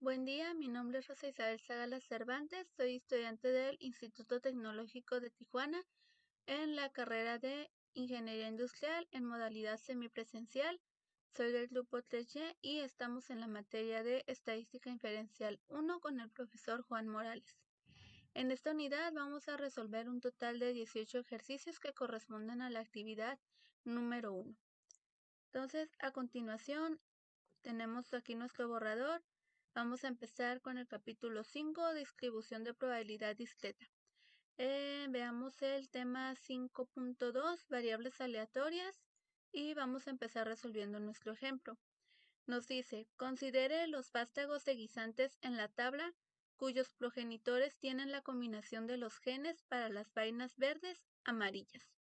Buen día, mi nombre es Rosa Isabel Zagala Cervantes, soy estudiante del Instituto Tecnológico de Tijuana en la carrera de Ingeniería Industrial en modalidad semipresencial. Soy del grupo 3Y y estamos en la materia de Estadística Inferencial 1 con el profesor Juan Morales. En esta unidad vamos a resolver un total de 18 ejercicios que corresponden a la actividad número 1. Entonces, a continuación, tenemos aquí nuestro borrador. Vamos a empezar con el capítulo 5, distribución de probabilidad discreta. Veamos el tema 5.2, variables aleatorias, y vamos a empezar resolviendo nuestro ejemplo. Nos dice, considere los vástagos de guisantes en la tabla cuyos progenitores tienen la combinación de los genes para las vainas verdes amarillas.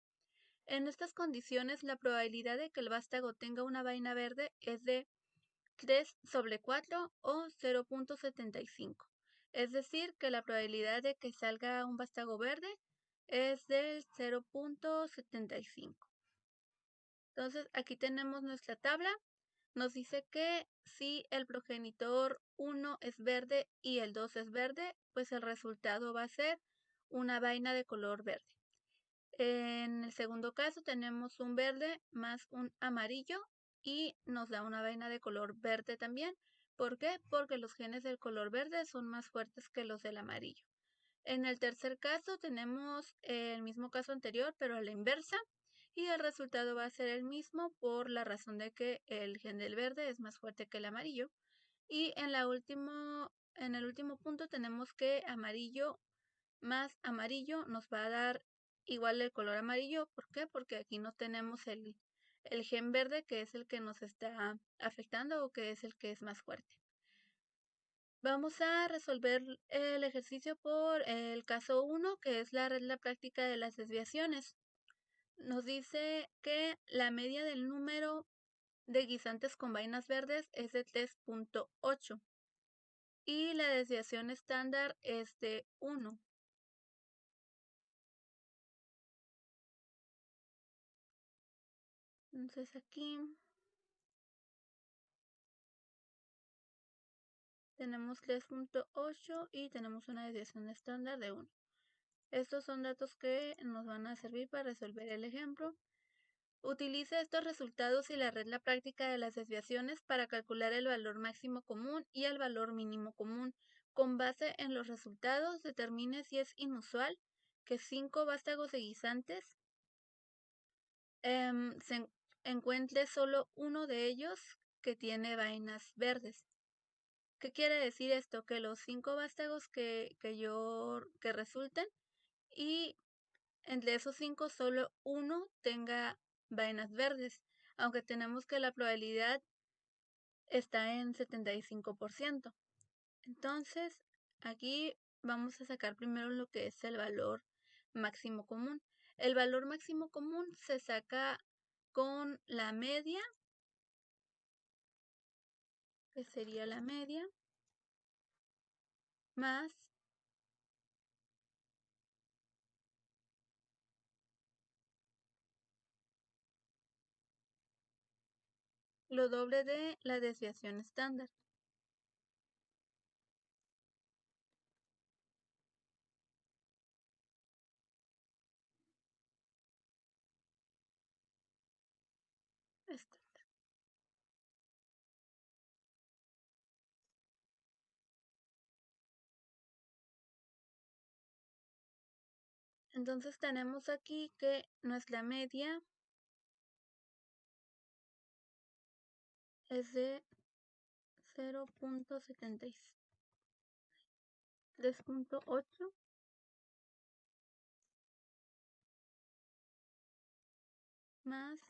En estas condiciones, la probabilidad de que el vástago tenga una vaina verde es de 3/4 o 0.75. Es decir, que la probabilidad de que salga un vástago verde es del 0.75. Entonces, aquí tenemos nuestra tabla. Nos dice que si el progenitor 1 es verde y el 2 es verde, pues el resultado va a ser una vaina de color verde. En el segundo caso tenemos un verde más un amarillo y nos da una vaina de color verde también. ¿Por qué? Porque los genes del color verde son más fuertes que los del amarillo. En el tercer caso tenemos el mismo caso anterior, pero a la inversa, y el resultado va a ser el mismo por la razón de que el gen del verde es más fuerte que el amarillo. Y en el último punto tenemos que amarillo más amarillo nos va a dar igual el color amarillo. ¿Por qué? Porque aquí no tenemos el gen verde, que es el que nos está afectando o que es el que es más fuerte. Vamos a resolver el ejercicio por el caso 1, que es la regla práctica de las desviaciones. Nos dice que la media del número de guisantes con vainas verdes es de 3.8 y la desviación estándar es de 1. Entonces aquí tenemos 3.8 y tenemos una desviación estándar de 1. Estos son datos que nos van a servir para resolver el ejemplo. Utiliza estos resultados y la regla práctica de las desviaciones para calcular el valor máximo común y el valor mínimo común. Con base en los resultados, determine si es inusual que 5 vástagos de guisantes se encuentre solo uno de ellos que tiene vainas verdes. ¿Qué quiere decir esto? Que los 5 vástagos que resulten y entre esos 5 solo uno tenga vainas verdes, aunque tenemos que la probabilidad está en 75%. Entonces, aquí vamos a sacar primero lo que es el valor máximo común. El valor máximo común se saca con la media, que sería la media, más lo doble de la desviación estándar. Estándar. Entonces tenemos aquí que nuestra media es de 3.8 más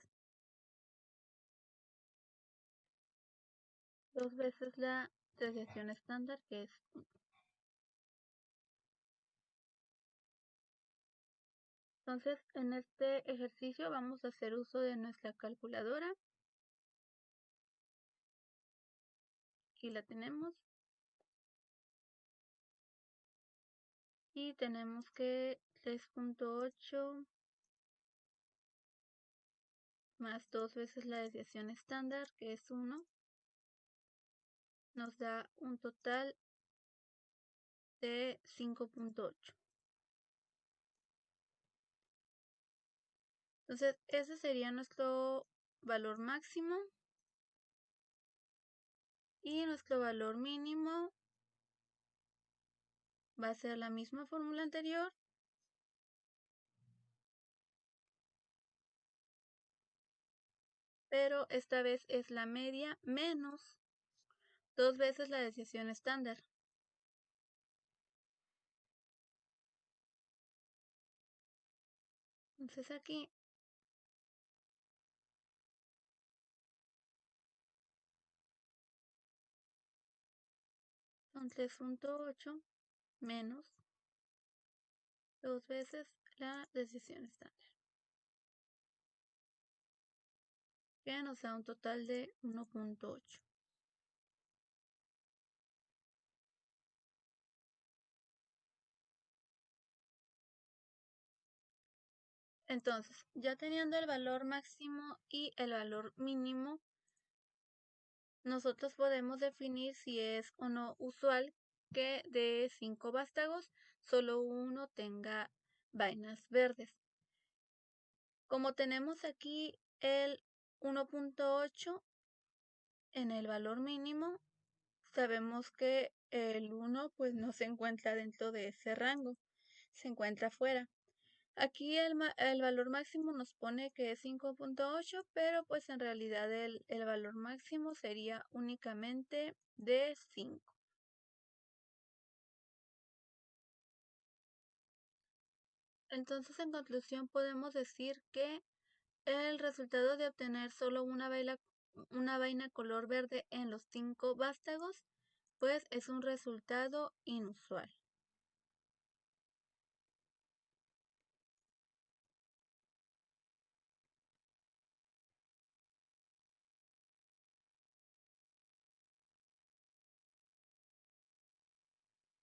2 veces la desviación estándar, que es 1. Entonces, en este ejercicio vamos a hacer uso de nuestra calculadora. Aquí la tenemos. Y tenemos que 3.8 más 2 veces la desviación estándar, que es 1, nos da un total de 5.8. Entonces, ese sería nuestro valor máximo. Y nuestro valor mínimo va a ser la misma fórmula anterior, pero esta vez es la media menos 2 veces la desviación estándar. Entonces aquí son 3.8 menos 2 veces la desviación estándar, que nos da un total de 1.8. Entonces, ya teniendo el valor máximo y el valor mínimo, nosotros podemos definir si es o no usual que de 5 vástagos solo uno tenga vainas verdes. Como tenemos aquí el 1.8 en el valor mínimo, sabemos que el 1 pues no se encuentra dentro de ese rango, se encuentra fuera. Aquí el valor máximo nos pone que es 5.8, pero pues en realidad el valor máximo sería únicamente de 5. Entonces, en conclusión, podemos decir que el resultado de obtener solo una vaina color verde en los 5 vástagos, pues es un resultado inusual.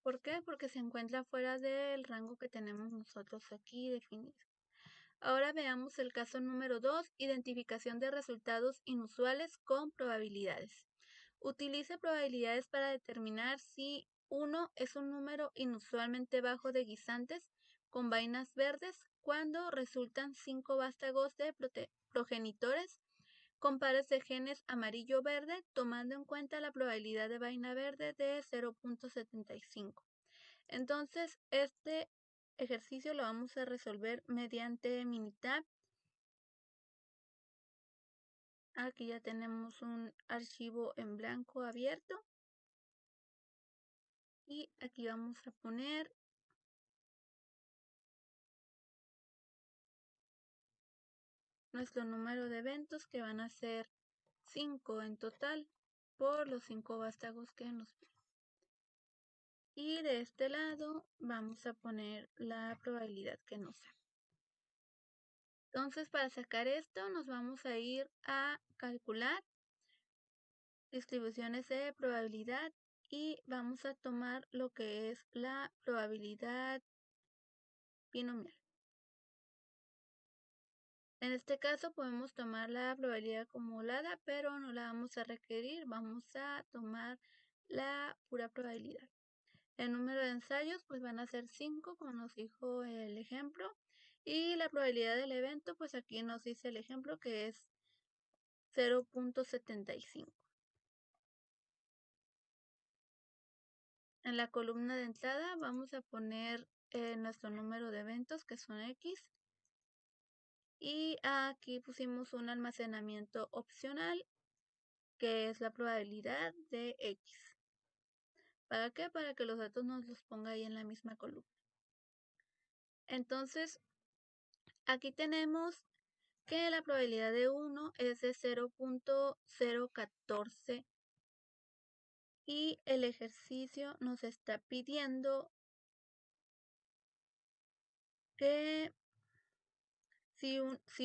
¿Por qué? Porque se encuentra fuera del rango que tenemos nosotros aquí definido. Ahora veamos el caso número 2, identificación de resultados inusuales con probabilidades. Utilice probabilidades para determinar si 1 es un número inusualmente bajo de guisantes con vainas verdes cuando resultan 5 vástagos de progenitores con pares de genes amarillo-verde, tomando en cuenta la probabilidad de vaina verde de 0.75. Entonces, este ejercicio lo vamos a resolver mediante Minitab. Aquí ya tenemos un archivo en blanco abierto. Y aquí vamos a poner nuestro número de eventos, que van a ser 5 en total por los 5 vástagos que nos piden. Y de este lado vamos a poner la probabilidad que nos da. Entonces, para sacar esto nos vamos a ir a calcular distribuciones de probabilidad y vamos a tomar lo que es la probabilidad binomial. En este caso podemos tomar la probabilidad acumulada, pero no la vamos a requerir, vamos a tomar la pura probabilidad. El número de ensayos pues van a ser 5, como nos dijo el ejemplo, y la probabilidad del evento pues aquí nos dice el ejemplo que es 0.75. En la columna de entrada vamos a poner nuestro número de eventos, que son X, y aquí pusimos un almacenamiento opcional, que es la probabilidad de X. ¿Para qué? Para que los datos nos los ponga ahí en la misma columna. Entonces, aquí tenemos que la probabilidad de 1 es de 0.014 y el ejercicio nos está pidiendo que si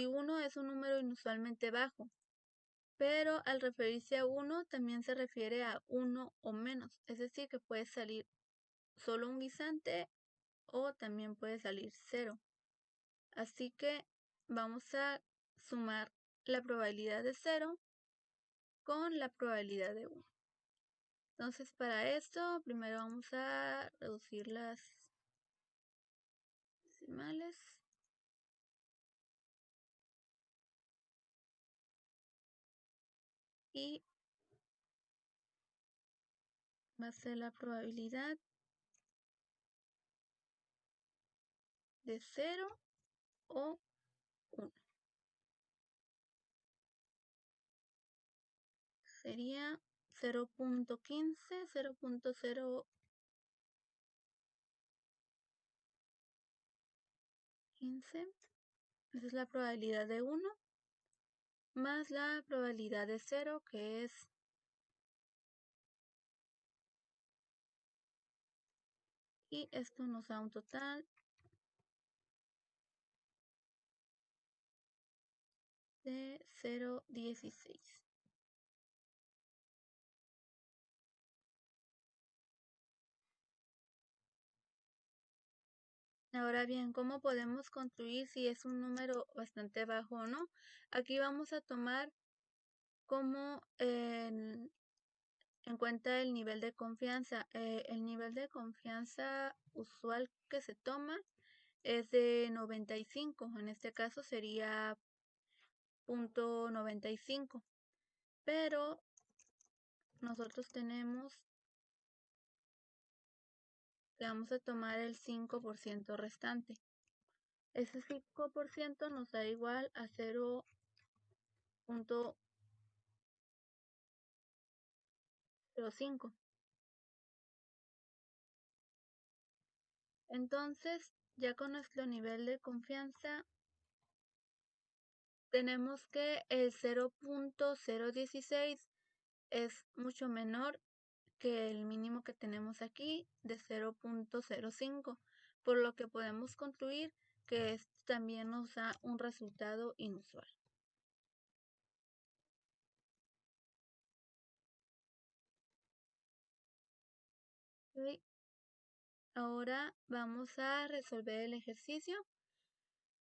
1 es un número inusualmente bajo, pero al referirse a 1 también se refiere a 1 o menos, es decir, que puede salir solo un guisante o también puede salir 0. Así que vamos a sumar la probabilidad de 0 con la probabilidad de 1. Entonces, para esto, primero vamos a reducir las decimales. Y va a ser la probabilidad de 0 o 1. Sería 0.15, 0.015. Esa es la probabilidad de 1 más la probabilidad de 0, que es y esto nos da un total de 0.16. Ahora bien, ¿cómo podemos construir si es un número bastante bajo o no? Aquí vamos a tomar como en cuenta el nivel de confianza. El nivel de confianza usual que se toma es de 95. En este caso sería 0.95. Pero nosotros tenemos que vamos a tomar el 5% restante. Ese 5% nos da igual a 0.05. Entonces, ya con nuestro nivel de confianza, tenemos que el 0.016 es mucho menor que el mínimo que tenemos aquí de 0.05, por lo que podemos concluir que esto también nos da un resultado inusual. Okay. Ahora vamos a resolver el ejercicio.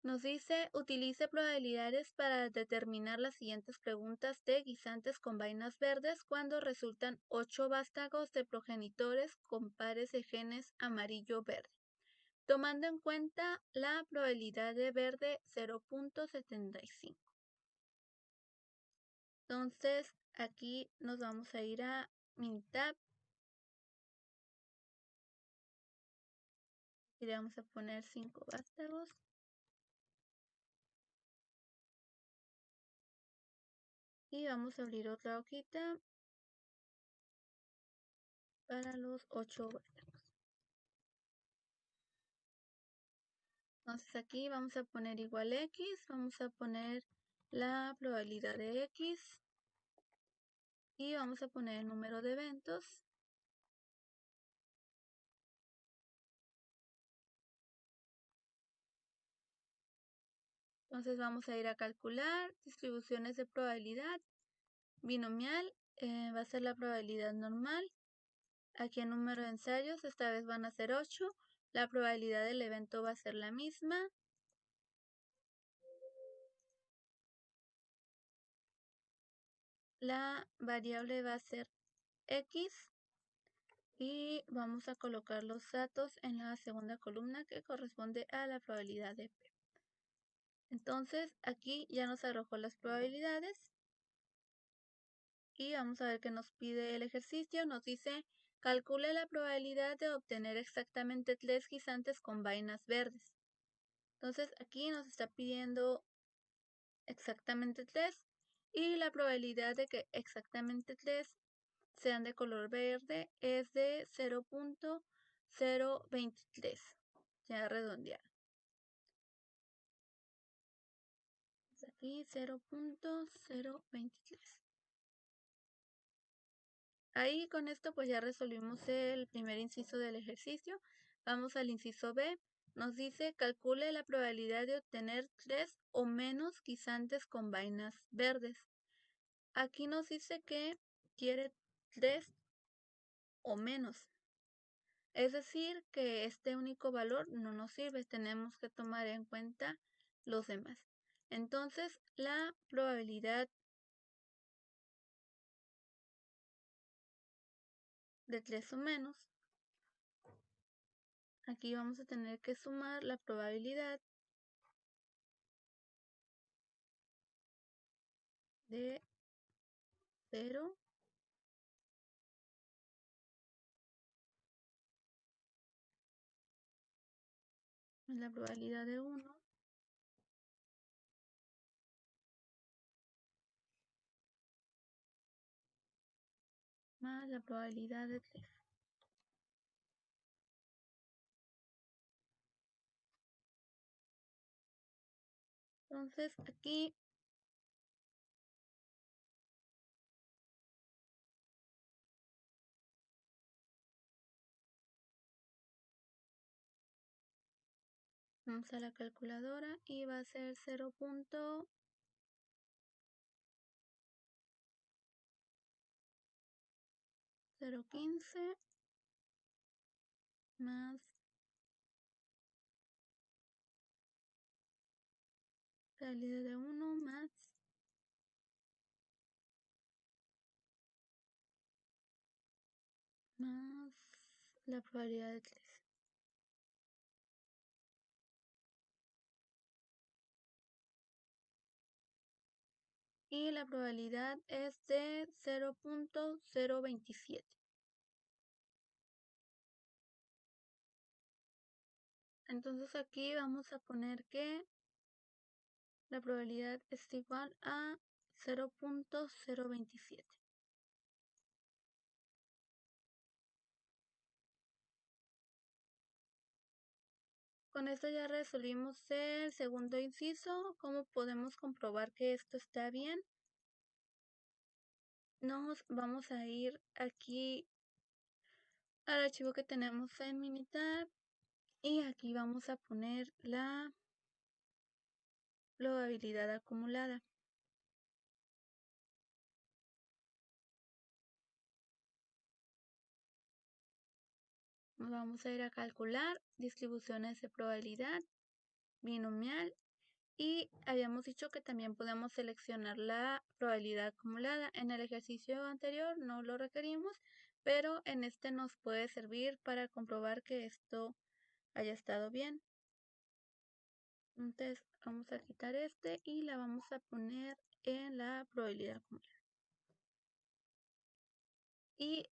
Nos dice, utilice probabilidades para determinar las siguientes preguntas de guisantes con vainas verdes cuando resultan 8 vástagos de progenitores con pares de genes amarillo-verde, tomando en cuenta la probabilidad de verde 0.75. Entonces, aquí nos vamos a ir a Minitab y le vamos a poner 5 vástagos. Y vamos a abrir otra hojita para los 8 vástagos. Entonces aquí vamos a poner igual x, vamos a poner la probabilidad de x y vamos a poner el número de eventos. Entonces vamos a ir a calcular distribuciones de probabilidad. Binomial va a ser la probabilidad normal. Aquí el número de ensayos, esta vez van a ser 8. La probabilidad del evento va a ser la misma. La variable va a ser x. Y vamos a colocar los datos en la segunda columna que corresponde a la probabilidad de P. Entonces aquí ya nos arrojó las probabilidades y vamos a ver qué nos pide el ejercicio. Nos dice, calcule la probabilidad de obtener exactamente 3 guisantes con vainas verdes. Entonces aquí nos está pidiendo exactamente 3 y la probabilidad de que exactamente 3 sean de color verde es de 0.023. Ya redondear. Aquí 0.023. Ahí con esto pues ya resolvimos el primer inciso del ejercicio. Vamos al inciso B. Nos dice calcule la probabilidad de obtener 3 o menos guisantes con vainas verdes. Aquí nos dice que quiere 3 o menos. Es decir, que este único valor no nos sirve, tenemos que tomar en cuenta los demás. Entonces, la probabilidad de 3 o menos. Aquí vamos a tener que sumar la probabilidad de 0 más la probabilidad de 1 más la probabilidad de 3. Entonces aquí vamos a la calculadora y va a ser 0.015 más probabilidad de 1 más la probabilidad de 3. Y la probabilidad es de 0.027. Entonces aquí vamos a poner que la probabilidad es igual a 0.027. Con esto ya resolvimos el segundo inciso. ¿Cómo podemos comprobar que esto está bien? Nos vamos a ir aquí al archivo que tenemos en Minitab y aquí vamos a poner la probabilidad acumulada. Nos vamos a ir a calcular distribuciones de probabilidad binomial y habíamos dicho que también podemos seleccionar la probabilidad acumulada. En el ejercicio anterior no lo requerimos, pero en este nos puede servir para comprobar que esto haya estado bien. Entonces vamos a quitar este y la vamos a poner en la probabilidad acumulada. Y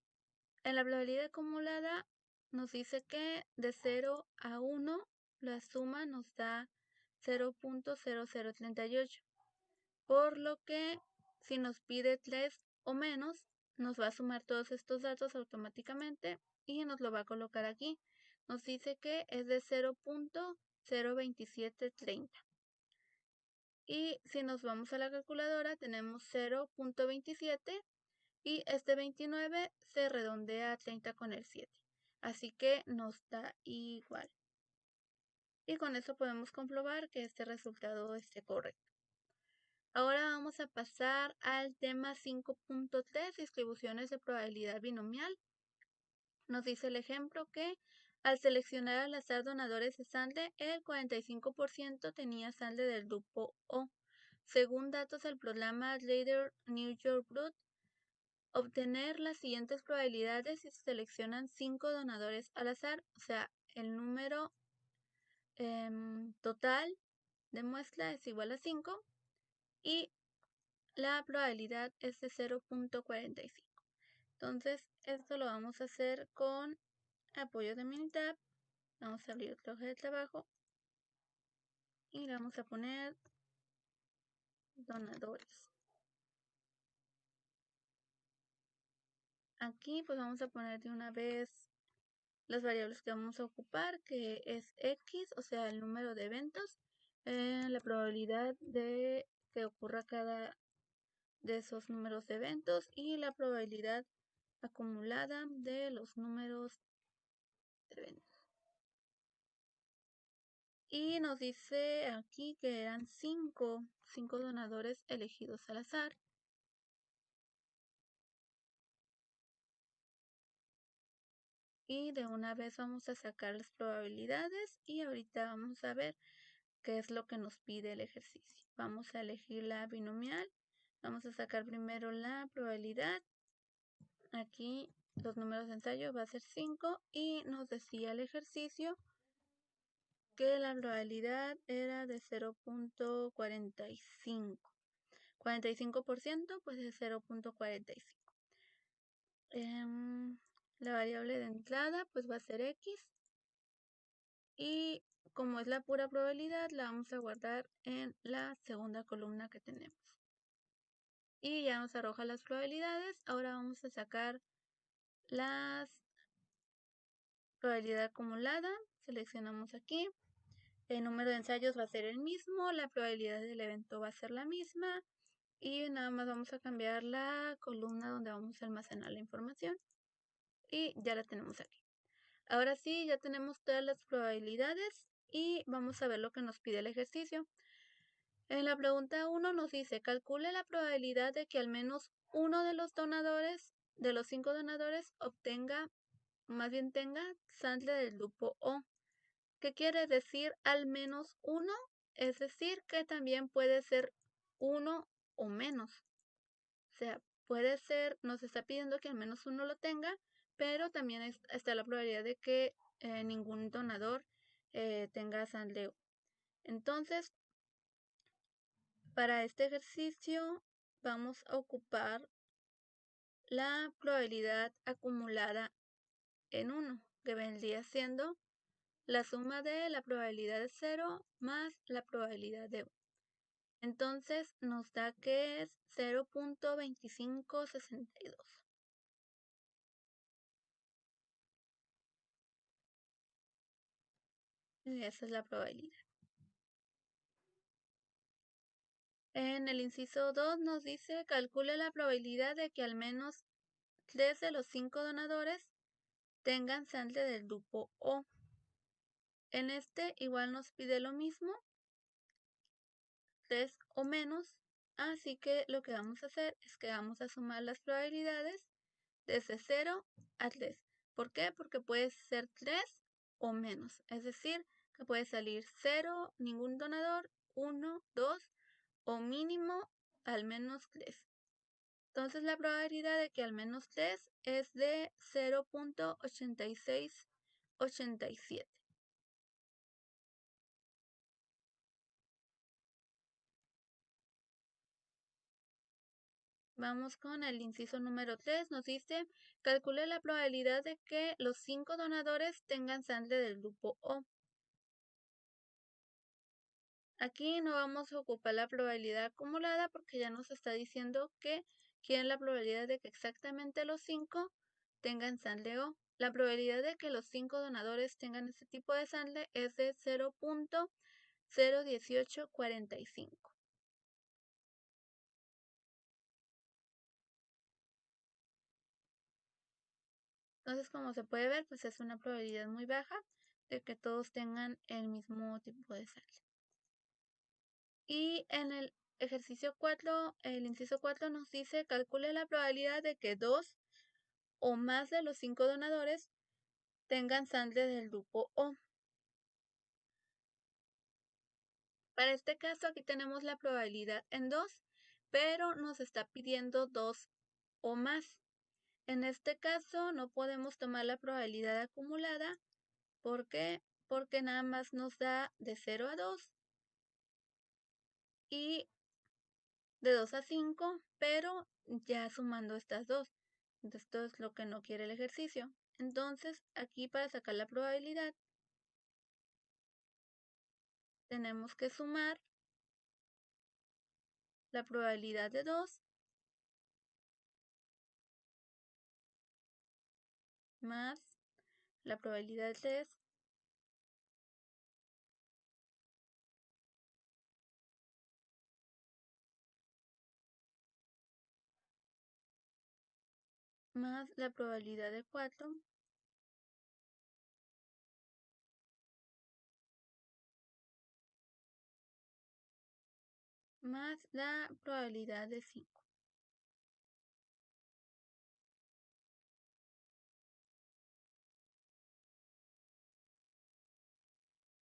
en la probabilidad acumulada nos dice que de 0 a 1 la suma nos da 0.0038. Por lo que si nos pide 3 o menos, nos va a sumar todos estos datos automáticamente y nos lo va a colocar aquí. Nos dice que es de 0.02730. Y si nos vamos a la calculadora, tenemos 0.27 y este 29 se redondea a 30 con el 7. Así que nos da igual. Y con eso podemos comprobar que este resultado esté correcto. Ahora vamos a pasar al tema 5.3, distribuciones de probabilidad binomial. Nos dice el ejemplo que al seleccionar al azar donadores de sangre, el 45% tenía sangre del grupo O. Según datos del programa Leader New York Blood, obtener las siguientes probabilidades si se seleccionan 5 donadores al azar, o sea, el número total de muestra es igual a 5 y la probabilidad es de 0.45. Entonces, esto lo vamos a hacer con apoyo de Minitab. Vamos a abrir otra hoja de trabajo y le vamos a poner donadores. Aquí pues vamos a poner de una vez las variables que vamos a ocupar, que es X, o sea, el número de eventos, la probabilidad de que ocurra cada de esos números de eventos y la probabilidad acumulada de los números de eventos. Y nos dice aquí que eran 5 donadores elegidos al azar. Y de una vez vamos a sacar las probabilidades y ahorita vamos a ver qué es lo que nos pide el ejercicio. Vamos a elegir la binomial. Vamos a sacar primero la probabilidad. Aquí los números de ensayo va a ser 5 y nos decía el ejercicio que la probabilidad era de 0.45. 45% pues es 0.45. La variable de entrada pues va a ser x y como es la pura probabilidad la vamos a guardar en la segunda columna que tenemos. Y ya nos arroja las probabilidades. Ahora vamos a sacar la probabilidad acumulada. Seleccionamos aquí. El número de ensayos va a ser el mismo. La probabilidad del evento va a ser la misma. Y nada más vamos a cambiar la columna donde vamos a almacenar la información. Y ya la tenemos aquí. Ahora sí, ya tenemos todas las probabilidades. Y vamos a ver lo que nos pide el ejercicio. En la pregunta 1 nos dice, calcule la probabilidad de que al menos uno de los donadores, de los 5 donadores, obtenga, más bien tenga, sangre del grupo O. ¿Qué quiere decir al menos uno? Es decir, que también puede ser uno o menos. O sea, puede ser, nos está pidiendo que al menos uno lo tenga, pero también está la probabilidad de que ningún donador tenga sangre O. Entonces, para este ejercicio vamos a ocupar la probabilidad acumulada en 1, que vendría siendo la suma de la probabilidad de 0 más la probabilidad de 1. Entonces nos da que es 0.2562. Y esa es la probabilidad. En el inciso 2 nos dice, calcule la probabilidad de que al menos 3 de los 5 donadores tengan sangre del grupo O. En este igual nos pide lo mismo, 3 o menos, así que lo que vamos a hacer es que vamos a sumar las probabilidades desde 0 a 3. ¿Por qué? Porque puede ser 3 o menos, es decir, que puede salir 0, ningún donador, 1, 2 o mínimo al menos 3. Entonces la probabilidad de que al menos 3 es de 0.8687. Vamos con el inciso número 3. Nos dice, calcule la probabilidad de que los 5 donadores tengan sangre del grupo O. Aquí no vamos a ocupar la probabilidad acumulada porque ya nos está diciendo que quiere la probabilidad de que exactamente los 5 tengan sangre O. La probabilidad de que los 5 donadores tengan este tipo de sangre es de 0.01845. Entonces, como se puede ver, pues es una probabilidad muy baja de que todos tengan el mismo tipo de sangre. Y en el ejercicio 4, el inciso 4 nos dice, calcule la probabilidad de que 2 o más de los 5 donadores tengan sangre del grupo O. Para este caso, aquí tenemos la probabilidad en 2, pero nos está pidiendo 2 o más. En este caso, no podemos tomar la probabilidad acumulada. ¿Por qué? Porque nada más nos da de 0 a 2 y de 2 a 5, pero ya sumando estas dos. Esto es lo que no quiere el ejercicio. Entonces, aquí para sacar la probabilidad, tenemos que sumar la probabilidad de 2 más la probabilidad de 3 más la probabilidad de 4 más la probabilidad de 5.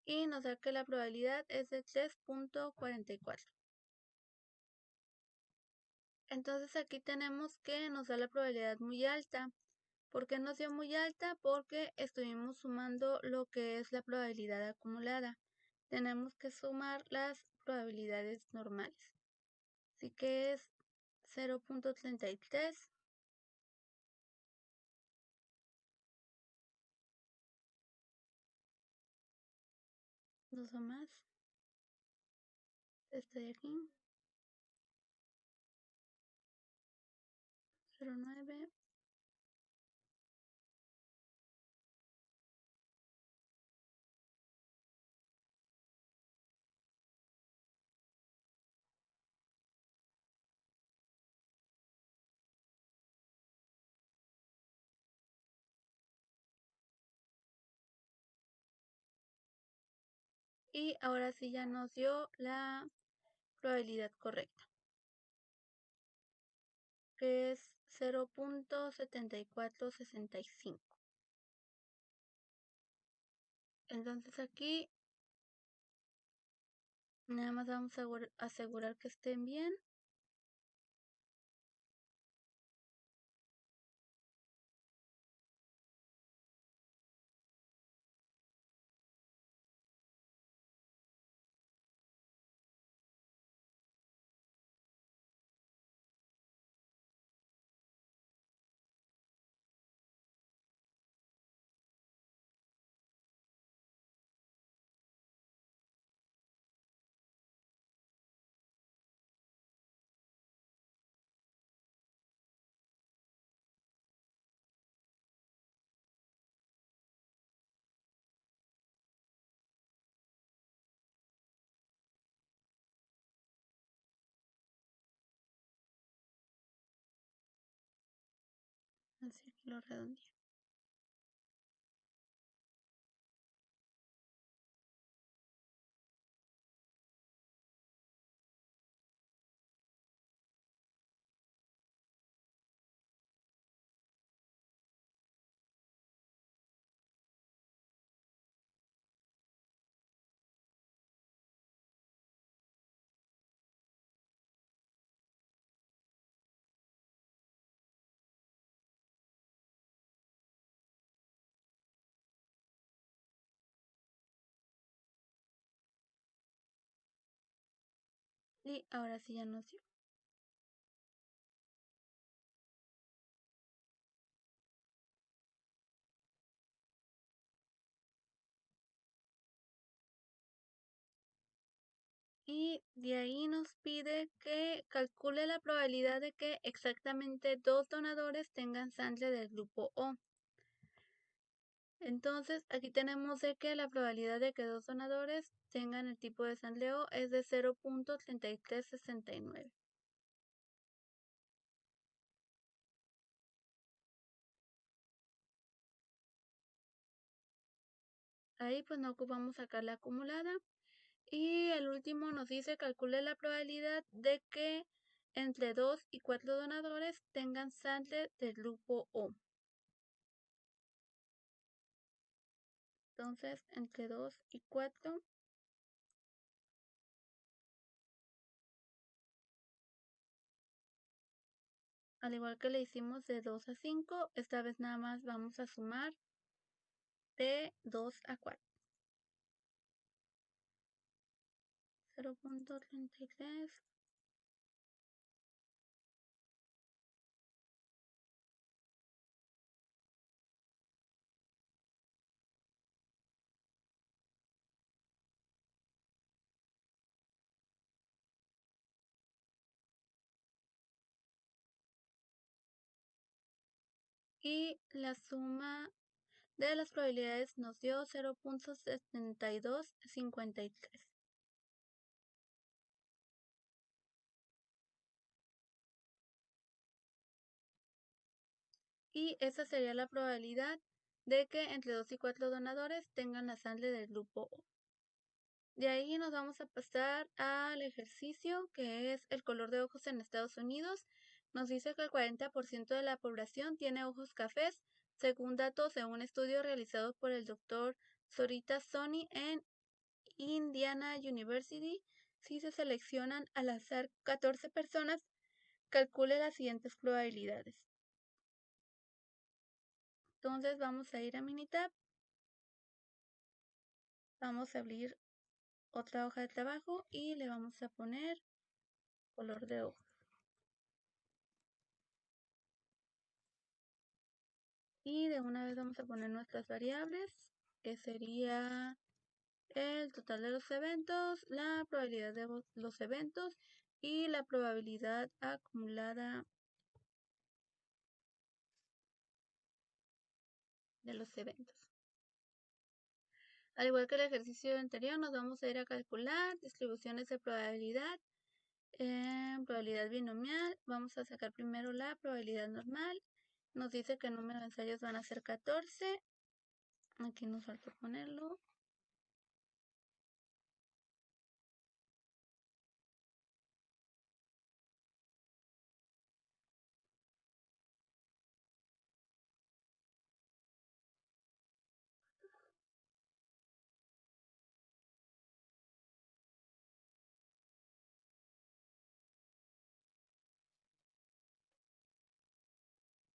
Y nos da que la probabilidad es de 3.44. Entonces aquí tenemos que nos da la probabilidad muy alta. ¿Por qué nos dio muy alta? Porque estuvimos sumando lo que es la probabilidad acumulada. Tenemos que sumar las probabilidades normales. Así que es 0.33. Dos o más. Este de aquí. 0.9. Y ahora sí ya nos dio la probabilidad correcta, que es 0.7465. Entonces aquí nada más vamos a asegurar que estén bien. Así que lo redondeé. Y ahora sí ya nos dio. Y de ahí nos pide que calcule la probabilidad de que exactamente 2 donadores tengan sangre del grupo O. Entonces aquí tenemos de que la probabilidad de que 2 donadores tengan el tipo de sangre O es de 0.3369. Ahí pues no ocupamos sacar la acumulada. Y el último nos dice calcule la probabilidad de que entre 2 y 4 donadores tengan sangre del grupo O. Entonces, entre 2 y 4, al igual que le hicimos de 2 a 5, esta vez nada más vamos a sumar de 2 a 4. 0.33. Y la suma de las probabilidades nos dio 0.7253. Y esa sería la probabilidad de que entre 2 y 4 donadores tengan la sangre del grupo O. De ahí nos vamos a pasar al ejercicio, que es el color de ojos en Estados Unidos. Nos dice que el 40% de la población tiene ojos cafés, según datos de un estudio realizado por el doctor Sorita Sony en Indiana University. Si se seleccionan al azar 14 personas, calcule las siguientes probabilidades. Entonces vamos a ir a Minitab. Vamos a abrir otra hoja de trabajo y le vamos a poner color de hoja. Y de una vez vamos a poner nuestras variables, que sería el total de los eventos, la probabilidad de los eventos y la probabilidad acumulada de los eventos. Al igual que el ejercicio anterior, nos vamos a ir a calcular distribuciones de probabilidad. Probabilidad binomial, vamos a sacar primero la probabilidad normal. Nos dice que el número de ensayos van a ser 14. Aquí nos falta ponerlo.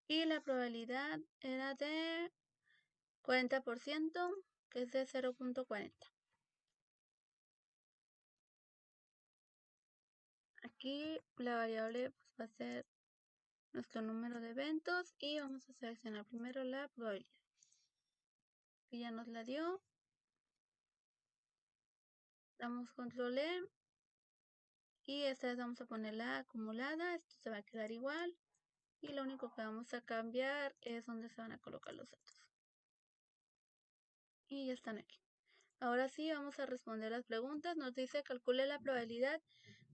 Y la probabilidad era de 40%, que es de 0.40. Aquí la variable pues, va a ser nuestro número de eventos y vamos a seleccionar primero la probabilidad, que ya nos la dio. Damos control E y esta vez vamos a poner la acumulada. Esto se va a quedar igual y lo único que vamos a cambiar es donde se van a colocar los datos. Y ya están aquí. Ahora sí vamos a responder las preguntas. Nos dice calcule la probabilidad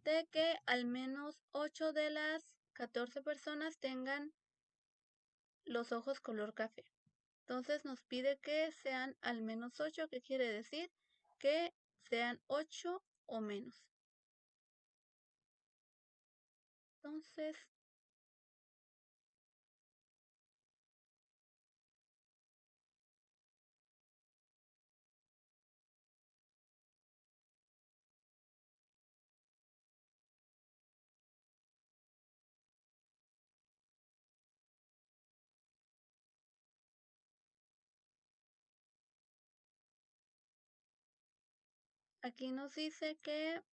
de que al menos 8 de las 14 personas tengan los ojos color café. Entonces nos pide que sean al menos 8, que quiere decir que sean 8 o menos. Entonces aquí nos dice que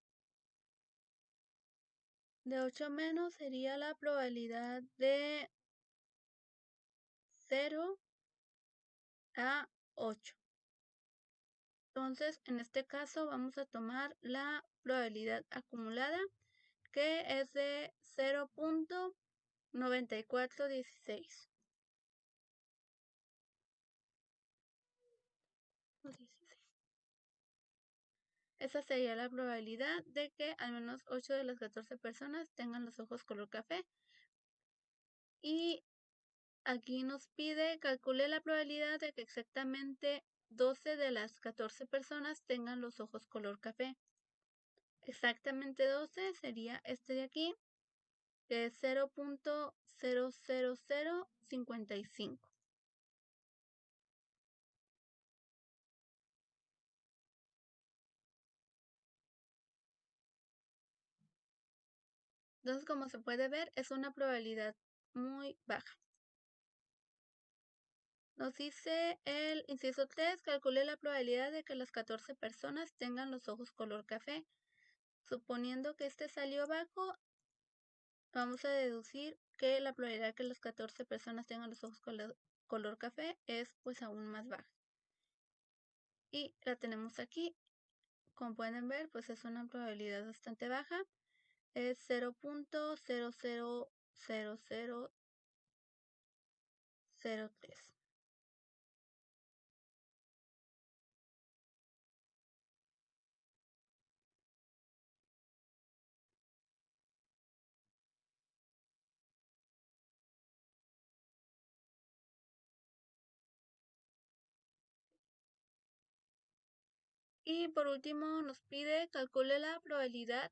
de 8 menos sería la probabilidad de 0 a 8. Entonces, en este caso vamos a tomar la probabilidad acumulada, que es de 0.9416. Esa sería la probabilidad de que al menos 8 de las 14 personas tengan los ojos color café. Y aquí nos pide calcule la probabilidad de que exactamente 12 de las 14 personas tengan los ojos color café. Exactamente 12 sería este de aquí, que es 0.00055. Entonces, como se puede ver, es una probabilidad muy baja. Nos dice el inciso 3, calcule la probabilidad de que las 14 personas tengan los ojos color café. Suponiendo que este salió bajo, vamos a deducir que la probabilidad de que las 14 personas tengan los ojos color café es pues aún más baja. Y la tenemos aquí. Como pueden ver, pues es una probabilidad bastante baja. Es 0.000003. Y por último nos pide calcule la probabilidad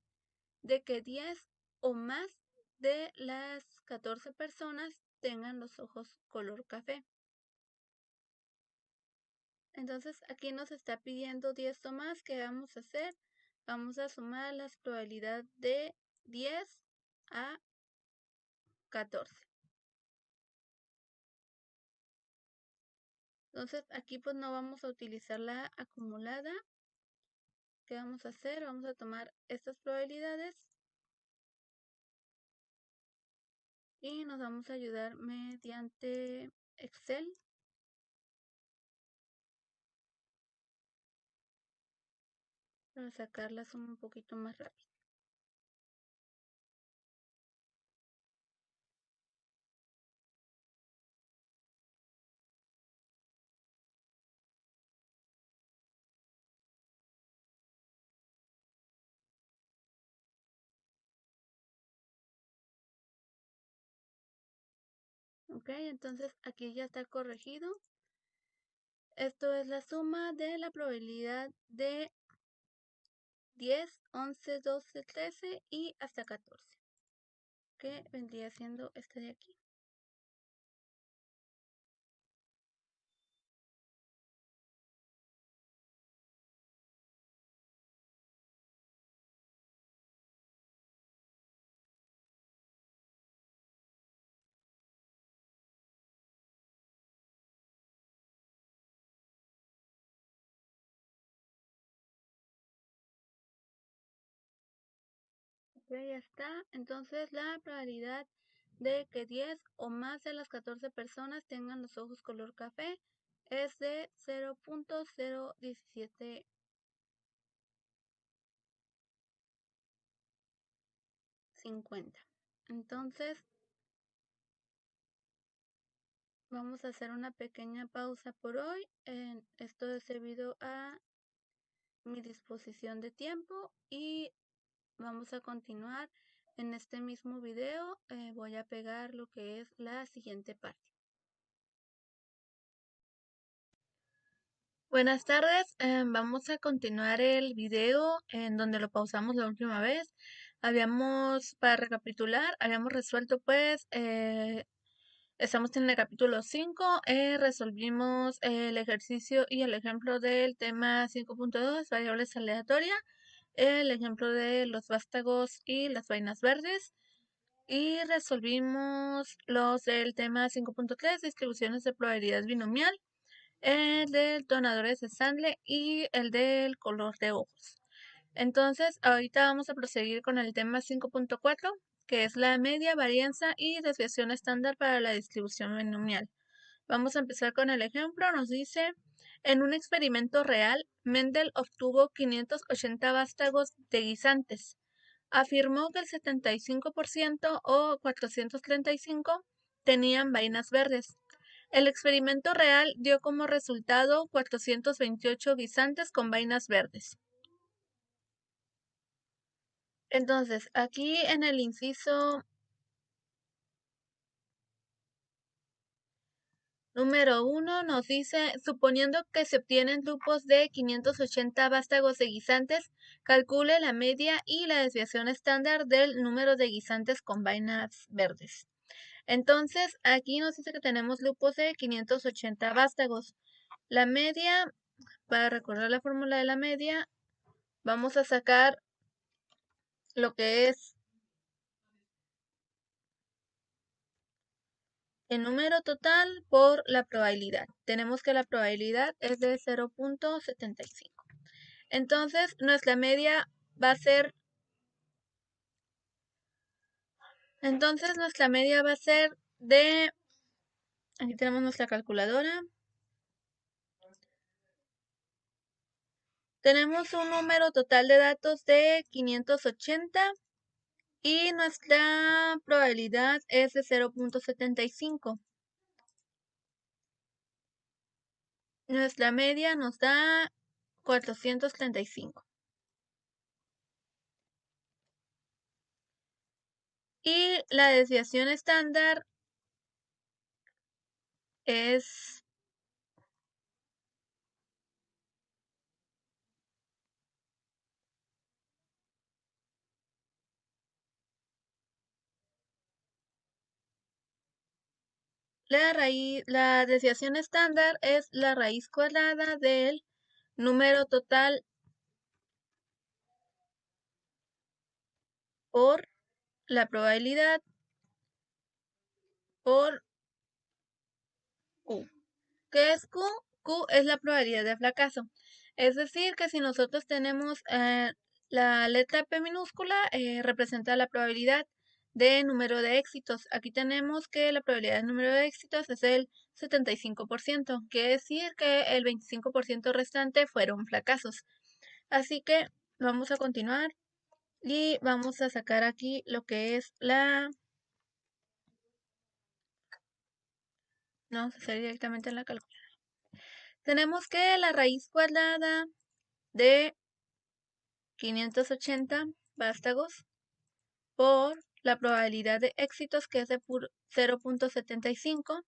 de que 10 o más de las 14 personas tengan los ojos color café. Entonces aquí nos está pidiendo 10 o más. ¿Qué vamos a hacer? Vamos a sumar las probabilidades de 10 a 14. Entonces aquí pues no vamos a utilizar la acumulada. ¿Qué vamos a hacer? Vamos a tomar estas probabilidades y nos vamos a ayudar mediante Excel. Para sacarlas un poquito más rápido. Ok, entonces aquí ya está corregido. Esto es la suma de la probabilidad de 10, 11, 12, 13 y hasta 14. Que vendría siendo este de aquí. Ok, ya está. Entonces la probabilidad de que 10 o más de las 14 personas tengan los ojos color café es de 0.01750. Entonces vamos a hacer una pequeña pausa por hoy. Esto es debido a mi disposición de tiempo y vamos a continuar en este mismo video. Voy a pegar lo que es la siguiente parte. Buenas tardes, vamos a continuar el video en donde lo pausamos la última vez. Para recapitular, habíamos resuelto pues, estamos en el capítulo 5, resolvimos el ejercicio y el ejemplo del tema 5.2, variables aleatorias, el ejemplo de los vástagos y las vainas verdes, y resolvimos los del tema 5.3, distribuciones de probabilidad binomial, el del tonadores de sangre y el del color de ojos. Entonces, ahorita vamos a proseguir con el tema 5.4, que es la media, varianza y desviación estándar para la distribución binomial. Vamos a empezar con el ejemplo. Nos dice, en un experimento real, Mendel obtuvo 580 vástagos de guisantes. Afirmó que el 75% o 435 tenían vainas verdes. El experimento real dio como resultado 428 guisantes con vainas verdes. Entonces, aquí en el inciso número 1 nos dice, suponiendo que se obtienen grupos de 580 vástagos de guisantes, calcule la media y la desviación estándar del número de guisantes con vainas verdes. Entonces, aquí nos dice que tenemos grupos de 580 vástagos. La media, para recordar la fórmula de la media, vamos a sacar lo que es el número total por la probabilidad. Tenemos que la probabilidad es de 0.75. Entonces, nuestra media va a ser de, aquí tenemos nuestra calculadora. Tenemos un número total de datos de 580 y nuestra probabilidad es de 0.75. Nuestra media nos da 435. Y la desviación estándar es la desviación estándar es la raíz cuadrada del número total por la probabilidad por U. ¿Qué es Q? Q es la probabilidad de fracaso. Es decir, que si nosotros tenemos la letra P minúscula, representa la probabilidad de número de éxitos. Aquí tenemos que la probabilidad de número de éxitos es el 75%, quiere decir que el 25% restante fueron fracasos. Así que vamos a continuar y vamos a sacar aquí lo que es no, vamos a hacer directamente en la calculadora. Tenemos que la raíz cuadrada de 580 vástagos por la probabilidad de éxitos, que es de 0.75,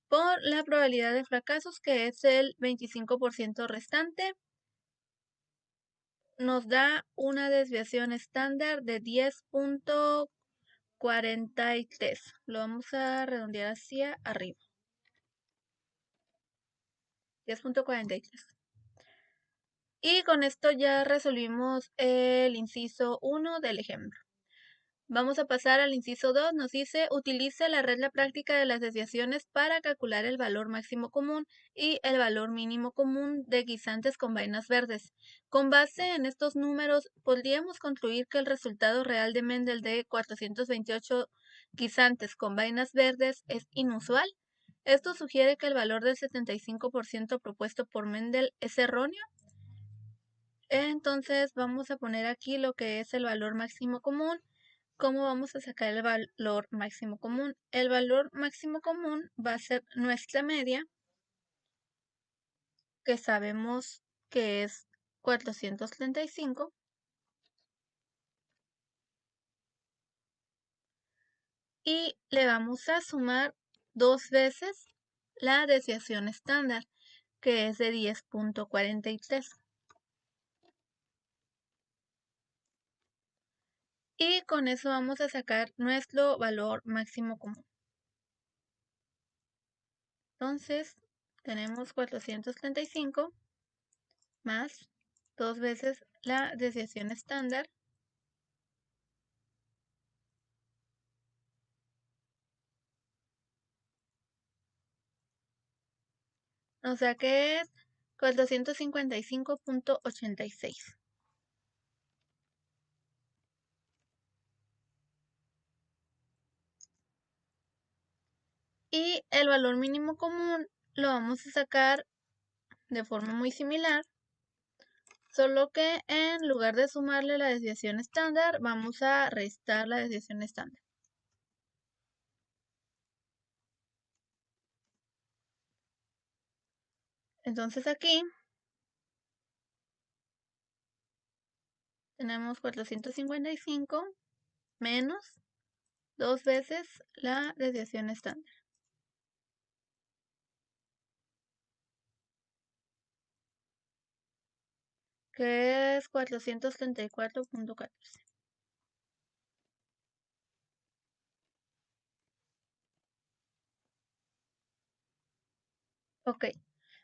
por la probabilidad de fracasos, que es el 25% restante, nos da una desviación estándar de 10.43. Lo vamos a redondear hacia arriba. 10.43. Y con esto ya resolvimos el inciso 1 del ejemplo. Vamos a pasar al inciso 2. Nos dice, utilice la regla práctica de las desviaciones para calcular el valor máximo común y el valor mínimo común de guisantes con vainas verdes. Con base en estos números, podríamos concluir que el resultado real de Mendel de 428 guisantes con vainas verdes es inusual. Esto sugiere que el valor del 75% propuesto por Mendel es erróneo. Entonces vamos a poner aquí lo que es el valor máximo común. ¿Cómo vamos a sacar el valor máximo común? El valor máximo común va a ser nuestra media, que sabemos que es 435. Y le vamos a sumar 2 veces la desviación estándar, que es de 10.43. Y con eso vamos a sacar nuestro valor máximo común. Entonces, tenemos 435 más 2 veces la desviación estándar, o sea que es 455.86. Y el valor mínimo común lo vamos a sacar de forma muy similar, solo que en lugar de sumarle la desviación estándar, vamos a restar la desviación estándar. Entonces aquí tenemos 455 menos 2 veces la desviación estándar, que es 434.14. Ok,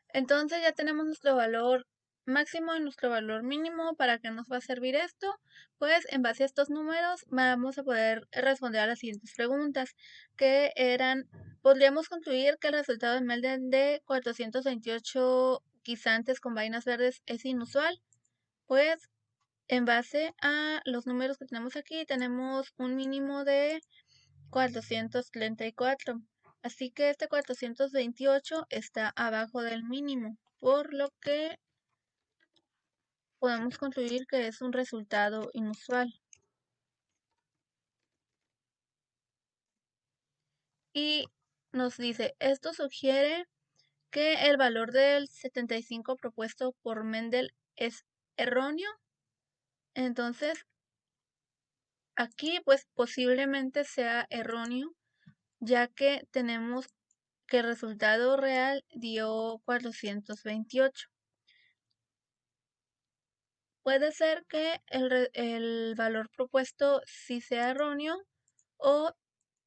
entonces ya tenemos nuestro valor máximo y nuestro valor mínimo. ¿Para qué nos va a servir esto? Pues en base a estos números vamos a poder responder a las siguientes preguntas, que eran, ¿podríamos concluir que el resultado de Mendel de 428 guisantes con vainas verdes es inusual? Pues en base a los números que tenemos aquí, tenemos un mínimo de 434. Así que este 428 está abajo del mínimo, por lo que podemos concluir que es un resultado inusual. Y nos dice, esto sugiere que el valor del 75 propuesto por Mendel es erróneo. Entonces, aquí pues posiblemente sea erróneo, ya que tenemos que el resultado real dio 428. Puede ser que el valor propuesto sí sea erróneo, o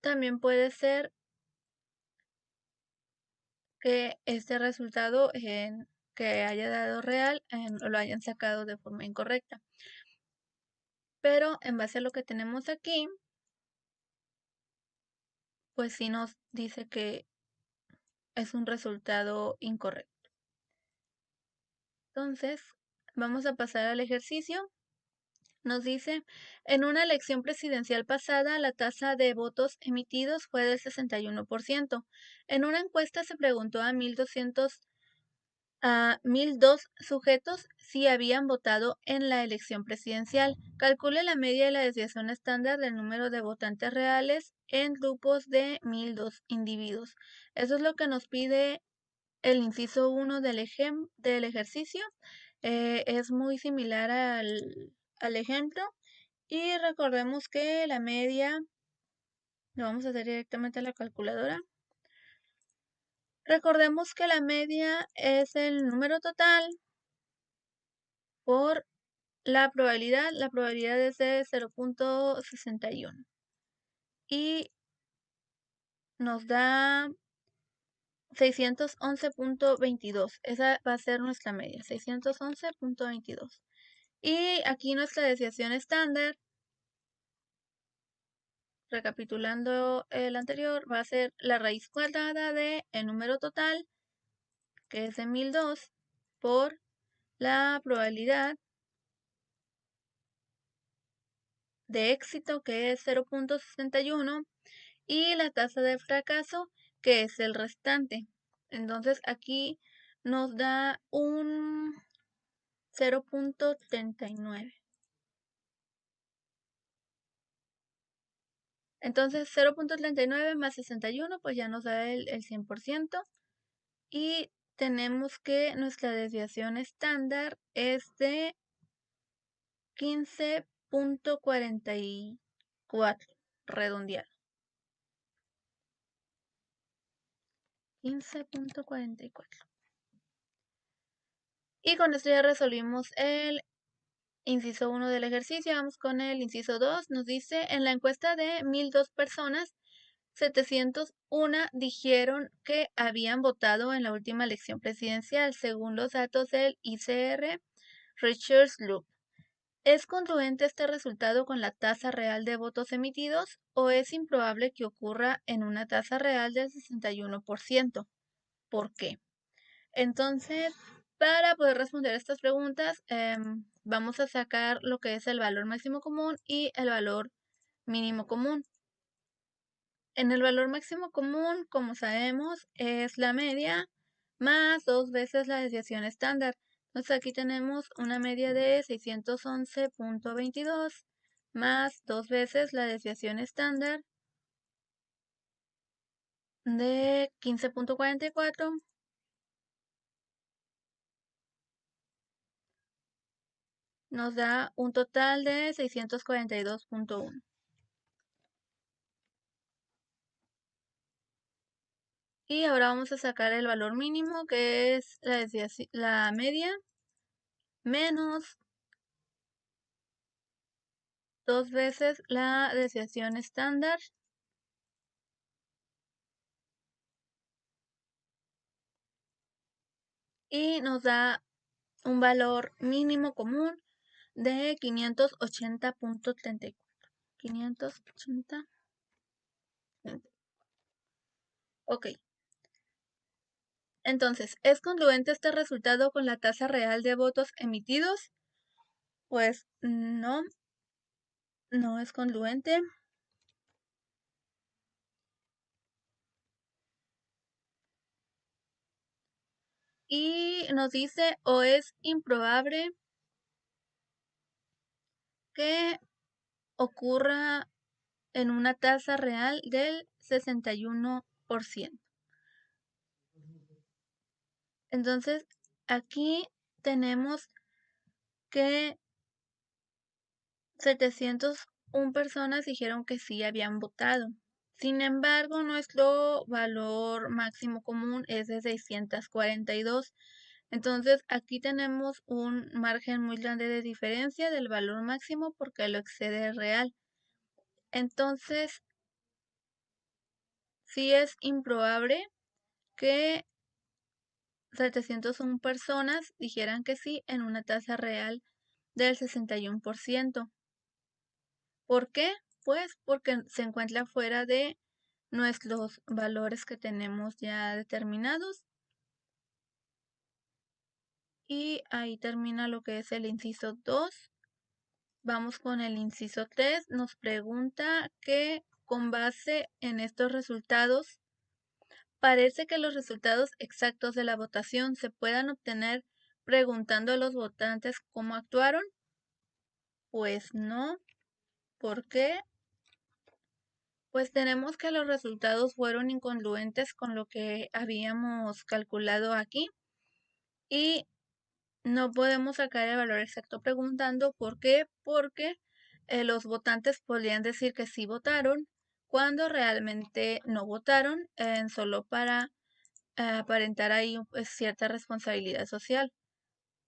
también puede ser que este resultado que haya dado real lo hayan sacado de forma incorrecta. Pero en base a lo que tenemos aquí, pues sí nos dice que es un resultado incorrecto. Entonces, vamos a pasar al ejercicio. Nos dice, en una elección presidencial pasada, la tasa de votos emitidos fue del 61%. En una encuesta se preguntó a 1,002 sujetos si habían votado en la elección presidencial. Calcule la media de la desviación estándar del número de votantes reales en grupos de 1,002 individuos. Eso es lo que nos pide el inciso 1 del ejercicio. Es muy similar al ejemplo. Y recordemos que la media, lo vamos a hacer directamente a la calculadora. Recordemos que la media es el número total por la probabilidad. La probabilidad es de 0.61. Y nos da 611.22. Esa va a ser nuestra media, 611.22. Y aquí nuestra desviación estándar, recapitulando el anterior, va a ser la raíz cuadrada de el número total, que es de 1,002, por la probabilidad de éxito, que es 0.61, y la tasa de fracaso, que es el restante. Entonces aquí nos da un 0.39. Entonces 0.39 más 61 pues ya nos da el 100%. Y tenemos que nuestra desviación estándar es de 15.44, redondeado. 15.44. Y con esto ya resolvimos el inciso 1 del ejercicio. Vamos con el inciso 2. Nos dice, en la encuesta de 1,002 personas, 701 dijeron que habían votado en la última elección presidencial, según los datos del ICR Research Loop. ¿Es congruente este resultado con la tasa real de votos emitidos o es improbable que ocurra en una tasa real del 61%? ¿Por qué? Entonces, para poder responder estas preguntas, vamos a sacar lo que es el valor máximo común y el valor mínimo común. En el valor máximo común, como sabemos, es la media más 2 veces la desviación estándar. Entonces aquí tenemos una media de 611.22 más 2 veces la desviación estándar de 15.44. Nos da un total de 642.1. Y ahora vamos a sacar el valor mínimo, que es la media, menos 2 veces la desviación estándar y nos da un valor mínimo común de 580.34. 580. Ok. Entonces, ¿es congruente este resultado con la tasa real de votos emitidos? Pues no, no es congruente. Y nos dice, o es improbable que ocurra en una tasa real del 61%. Entonces, aquí tenemos que 701 personas dijeron que sí habían votado. Sin embargo, nuestro valor máximo común es de 642. Entonces, aquí tenemos un margen muy grande de diferencia del valor máximo porque lo excede el real. Entonces, sí es improbable que 701 personas dijeran que sí en una tasa real del 61%. ¿Por qué? Pues porque se encuentra fuera de nuestros valores que tenemos ya determinados. Y ahí termina lo que es el inciso 2. Vamos con el inciso 3. Nos pregunta que con base en estos resultados, parece que los resultados exactos de la votación se puedan obtener preguntando a los votantes cómo actuaron. Pues no. ¿Por qué? Pues tenemos que los resultados fueron incongruentes con lo que habíamos calculado aquí y no podemos sacar el valor exacto preguntando por qué, porque los votantes podrían decir que sí votaron cuando realmente no votaron, solo para aparentar ahí pues, cierta responsabilidad social.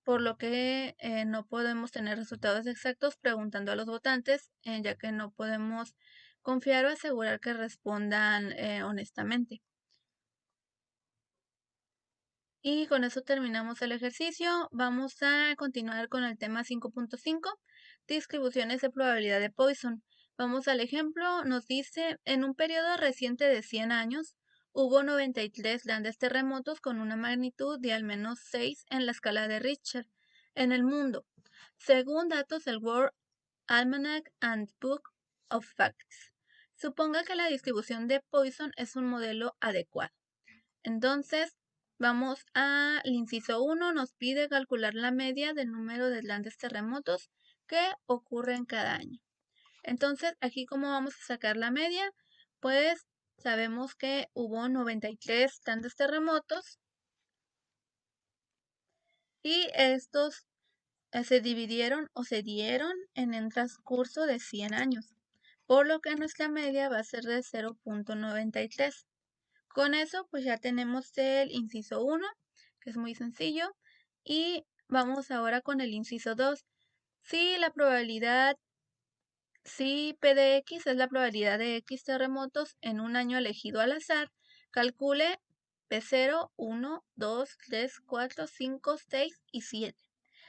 Por lo que no podemos tener resultados exactos preguntando a los votantes, ya que no podemos confiar o asegurar que respondan honestamente. Y con eso terminamos el ejercicio. Vamos a continuar con el tema 5.5, distribuciones de probabilidad de Poisson. Vamos al ejemplo, nos dice, en un periodo reciente de 100 años, hubo 93 grandes terremotos con una magnitud de al menos 6 en la escala de Richter en el mundo, según datos del World Almanac and Book of Facts. Suponga que la distribución de Poisson es un modelo adecuado. Entonces, vamos al inciso 1, nos pide calcular la media del número de grandes terremotos que ocurren cada año. Entonces, aquí cómo vamos a sacar la media, pues sabemos que hubo 93 grandes terremotos y estos se dividieron o se dieron en el transcurso de 100 años, por lo que nuestra media va a ser de 0.93. Con eso, pues ya tenemos el inciso 1, que es muy sencillo, y vamos ahora con el inciso 2. Si la probabilidad, si P de X es la probabilidad de X terremotos en un año elegido al azar, calcule P0, 1, 2, 3, 4, 5, 6 y 7.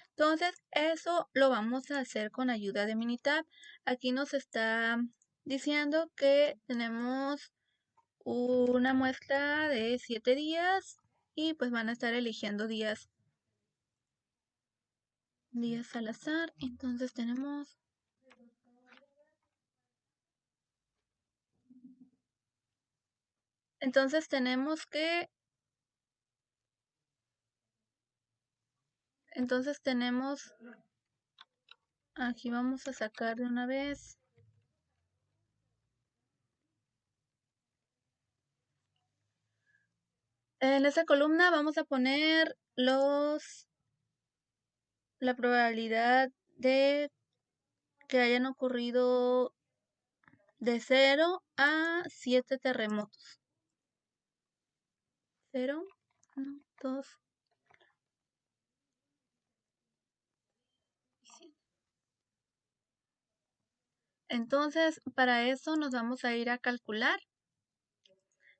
Entonces, eso lo vamos a hacer con ayuda de Minitab. Aquí nos está diciendo que tenemos una muestra de 7 días y pues van a estar eligiendo días al azar. Entonces tenemos que aquí vamos a sacar de una vez. En esta columna vamos a poner la probabilidad de que hayan ocurrido de 0 a 7 terremotos. 0, 1, 2, 7. Entonces, para eso nos vamos a ir a calcular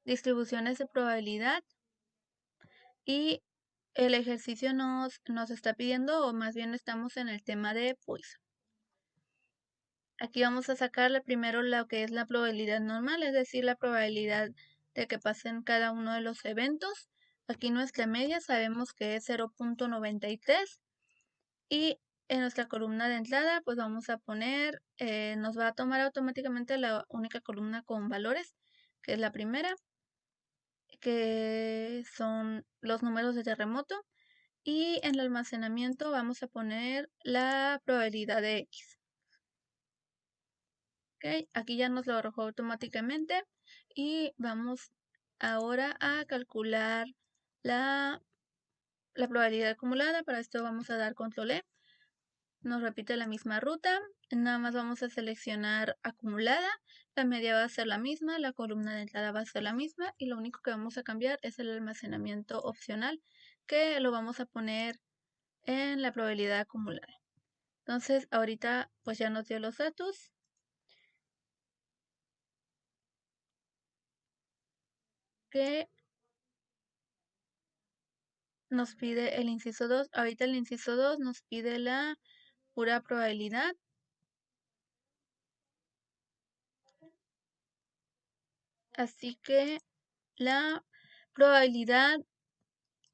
distribuciones de probabilidad y el ejercicio nos está pidiendo, o más bien estamos en el tema de Poisson. Aquí vamos a sacarle primero lo que es la probabilidad normal, es decir, la probabilidad de que pasen cada uno de los eventos. Aquí nuestra media sabemos que es 0.93 y en nuestra columna de entrada pues vamos a poner, nos va a tomar automáticamente la única columna con valores, que es la primera, que son los números de terremoto. Y en el almacenamiento vamos a poner la probabilidad de X. ¿Ok? Aquí ya nos lo arrojó automáticamente. Y vamos ahora a calcular la probabilidad acumulada. Para esto vamos a dar control E. Nos repite la misma ruta. Nada más vamos a seleccionar acumulada. La media va a ser la misma, la columna de entrada va a ser la misma. Y lo único que vamos a cambiar es el almacenamiento opcional, que lo vamos a poner en la probabilidad acumulada. Entonces, ahorita pues ya nos dio los datos. Que nos pide el inciso 2. Ahorita el inciso 2 nos pide la pura probabilidad. Así que la probabilidad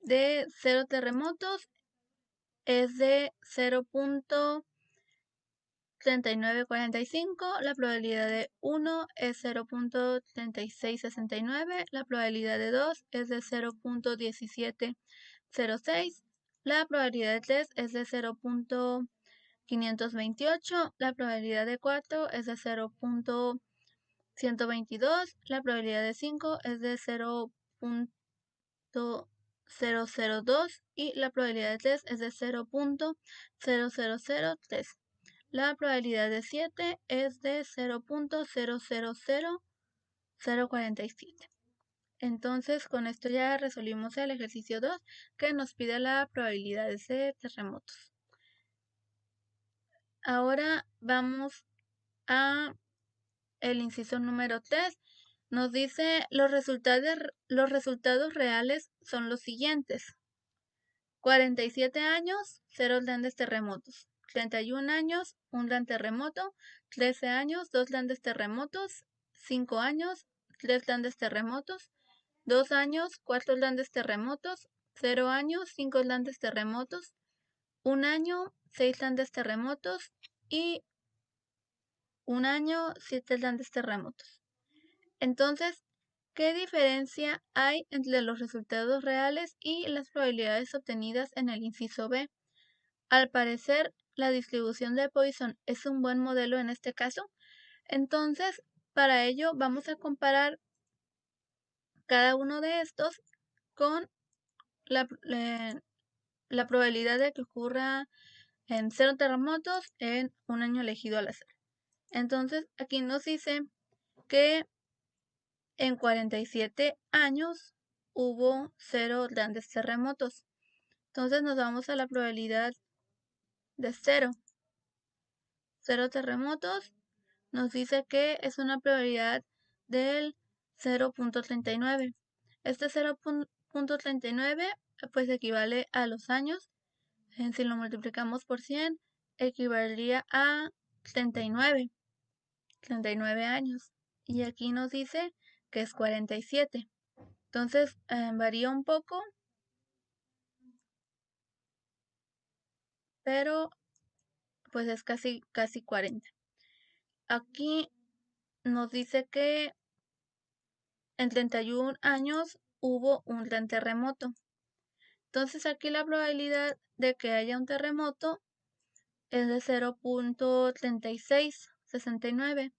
de 0 terremotos es de 0.3945, la probabilidad de 1 es 0.3669, la probabilidad de 2 es de 0.1706, la probabilidad de 3 es de 0.528, la probabilidad de 4 es de 0.122, la probabilidad de 5 es de 0.002 y la probabilidad de 3 es de 0.0003. La probabilidad de 7 es de 0.000047. Entonces, con esto ya resolvimos el ejercicio 2 que nos pide la probabilidad de terremotos. Ahora vamos a el inciso número 3. Nos dice los resultados reales son los siguientes. 47 años, 0 grandes terremotos. 31 años, 1 gran terremoto. 13 años, 2 grandes terremotos. 5 años, 3 grandes terremotos. 2 años, 4 grandes terremotos. 0 años, 5 grandes terremotos. 1 año, 6 grandes terremotos. Y 1 año, 7 grandes terremotos. Entonces, ¿qué diferencia hay entre los resultados reales y las probabilidades obtenidas en el inciso B? Al parecer, la distribución de Poisson es un buen modelo en este caso. Entonces, para ello vamos a comparar cada uno de estos con la probabilidad de que ocurra en 0 terremotos en un año elegido al azar. Entonces, aquí nos dice que en 47 años hubo 0 grandes terremotos. Entonces nos vamos a la probabilidad de 0. 0 terremotos nos dice que es una probabilidad del 0.39. Este 0.39 pues equivale a los años. Si lo multiplicamos por 100 equivaldría a 39 años. Y aquí nos dice que es 47. Entonces varía un poco, pero pues es casi 40. Aquí nos dice que en 31 años hubo un gran terremoto. Entonces aquí la probabilidad de que haya un terremoto es de 0.3669.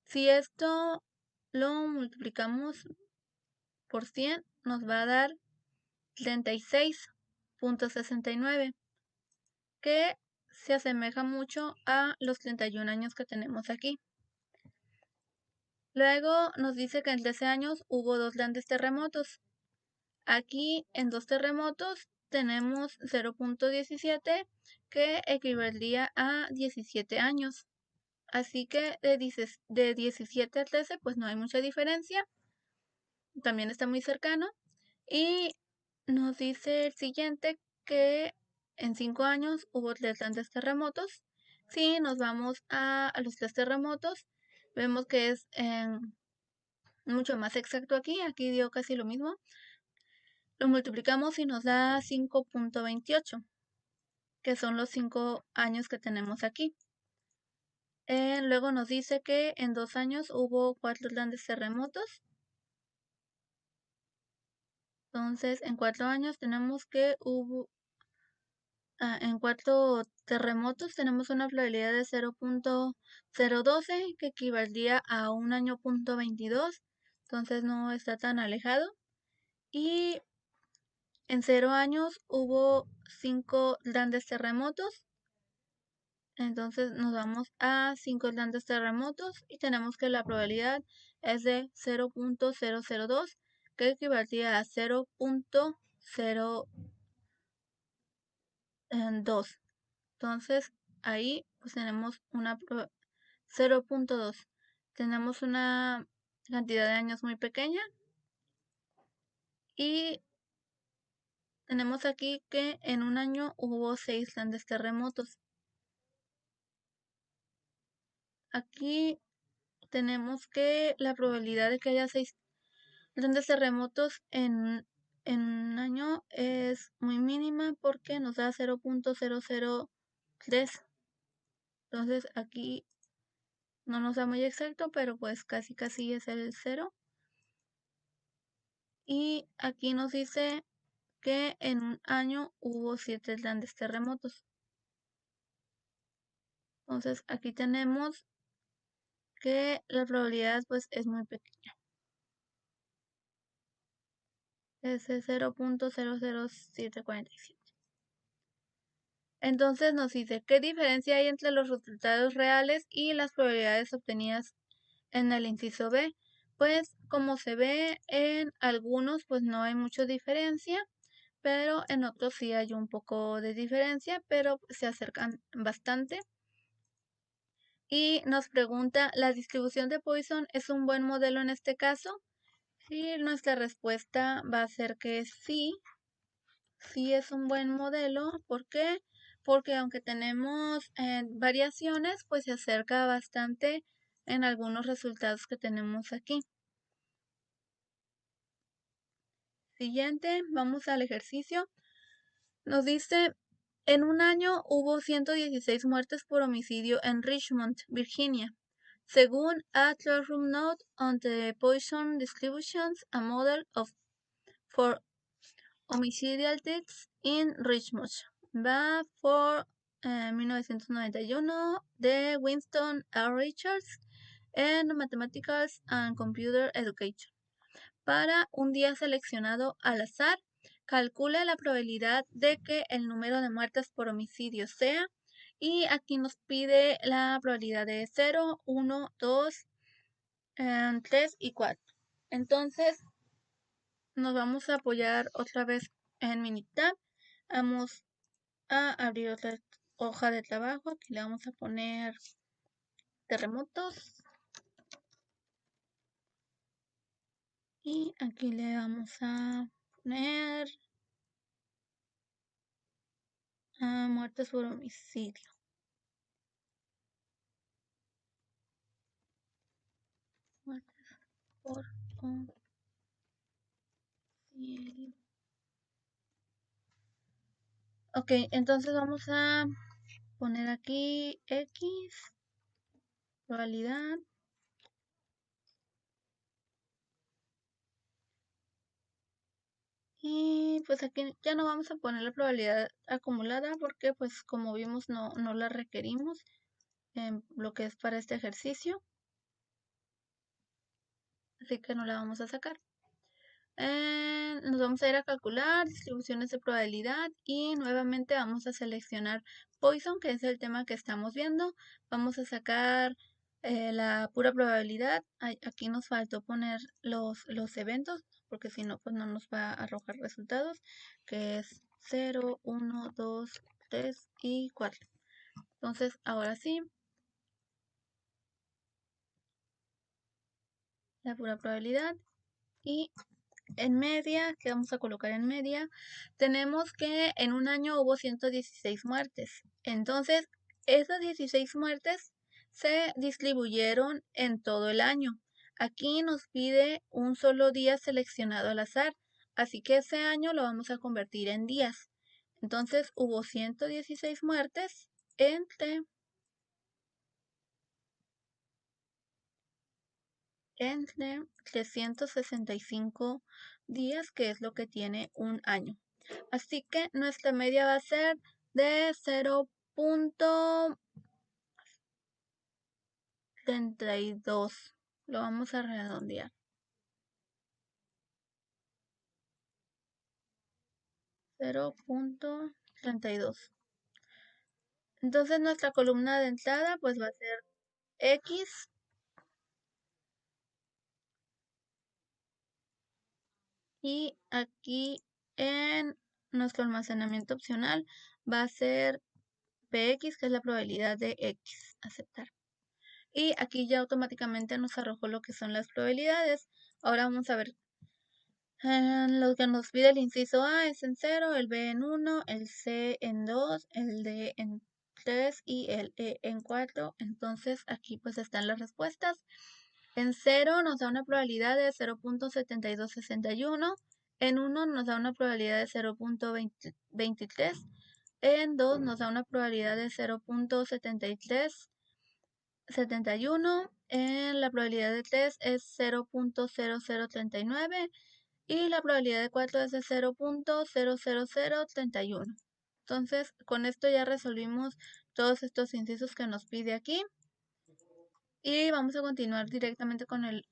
Si esto lo multiplicamos por 100, nos va a dar 36.69, que se asemeja mucho a los 31 años que tenemos aquí. Luego nos dice que en 13 años hubo 2 grandes terremotos. Aquí en 2 terremotos tenemos 0.17 que equivaldría a 17 años. Así que de 17 a 13 pues no hay mucha diferencia. También está muy cercano. Y nos dice el siguiente que en 5 años hubo 3 grandes terremotos. Si nos vamos a los 3 terremotos, vemos que es mucho más exacto aquí. Aquí dio casi lo mismo. Lo multiplicamos y nos da 5.28, que son los 5 años que tenemos aquí. Luego nos dice que en 2 años hubo 4 grandes terremotos. Entonces, en 4 años tenemos que en 4 terremotos tenemos una probabilidad de 0.012, que equivaldría a un año punto 22. Entonces no está tan alejado. Y en 0 años hubo 5 grandes terremotos. Entonces nos vamos a 5 grandes terremotos y tenemos que la probabilidad es de 0.002, que equivaldría a 0.02. Entonces ahí pues tenemos 0.2. Tenemos una cantidad de años muy pequeña. Y tenemos aquí que en un año hubo 6 grandes terremotos. Aquí tenemos que la probabilidad de que haya 6 grandes terremotos en un año es muy mínima porque nos da 0.003. Entonces aquí no nos da muy exacto, pero pues casi es el 0. Y aquí nos dice que en un año hubo 7 grandes terremotos. Entonces aquí tenemos que la probabilidad pues es muy pequeña. Es de 0.00747. Entonces nos dice, ¿qué diferencia hay entre los resultados reales y las probabilidades obtenidas en el inciso B? Pues como se ve en algunos pues no hay mucha diferencia, pero en otros sí hay un poco de diferencia, pero se acercan bastante. Y nos pregunta, ¿la distribución de Poisson es un buen modelo en este caso? Sí, nuestra respuesta va a ser que sí. Sí es un buen modelo. ¿Por qué? Porque aunque tenemos variaciones, pues se acerca bastante en algunos resultados que tenemos aquí. Siguiente, vamos al ejercicio. Nos dice, en un año hubo 116 muertes por homicidio en Richmond, Virginia. Según a Classroom Note on the Poisson Distributions, a model for homicidial deaths in Richmond. Va por 1991 de Winston R. Richards en Mathematics and Computer Education. Para un día seleccionado al azar, calcule la probabilidad de que el número de muertes por homicidio sea, y aquí nos pide la probabilidad de 0, 1, 2, 3 y 4. Entonces, nos vamos a apoyar otra vez en Minitab. Vamos a abrir otra hoja de trabajo. Aquí le vamos a poner terremotos. Y aquí le vamos a poner muertes por homicidio. Muertes por homicidio. Ok, entonces vamos a poner aquí X, probabilidad. Y pues aquí ya no vamos a poner la probabilidad acumulada porque pues como vimos no la requerimos en lo que es para este ejercicio. Así que no la vamos a sacar. Nos vamos a ir a calcular distribuciones de probabilidad y nuevamente vamos a seleccionar Poisson, que es el tema que estamos viendo. Vamos a sacar la pura probabilidad. Aquí nos faltó poner los eventos, porque si no, pues no nos va a arrojar resultados, que es 0, 1, 2, 3 y 4. Entonces, ahora sí, la pura probabilidad y en media, que vamos a colocar en media, tenemos que en un año hubo 116 muertes. Entonces, esas 16 muertes se distribuyeron en todo el año. Aquí nos pide un solo día seleccionado al azar, así que ese año lo vamos a convertir en días. Entonces, hubo 116 muertes entre 365 días, que es lo que tiene un año. Así que nuestra media va a ser de 0.32. Lo vamos a redondear. 0.32. Entonces nuestra columna de entrada pues va a ser X. Y aquí en nuestro almacenamiento opcional va a ser PX, que es la probabilidad de X. Aceptar. Y aquí ya automáticamente nos arrojó lo que son las probabilidades. Ahora vamos a ver. Lo que nos pide el inciso A es en 0, el B en 1, el C en 2, el D en 3 y el E en 4. Entonces aquí pues están las respuestas. En 0 nos da una probabilidad de 0.7261. En 1 nos da una probabilidad de 0.23. En 2 nos da una probabilidad de 0.7371. En la probabilidad de 3 es 0.0039. Y la probabilidad de 4 es de 0.00031. Entonces, con esto ya resolvimos todos estos incisos que nos pide aquí. Y vamos a continuar directamente con el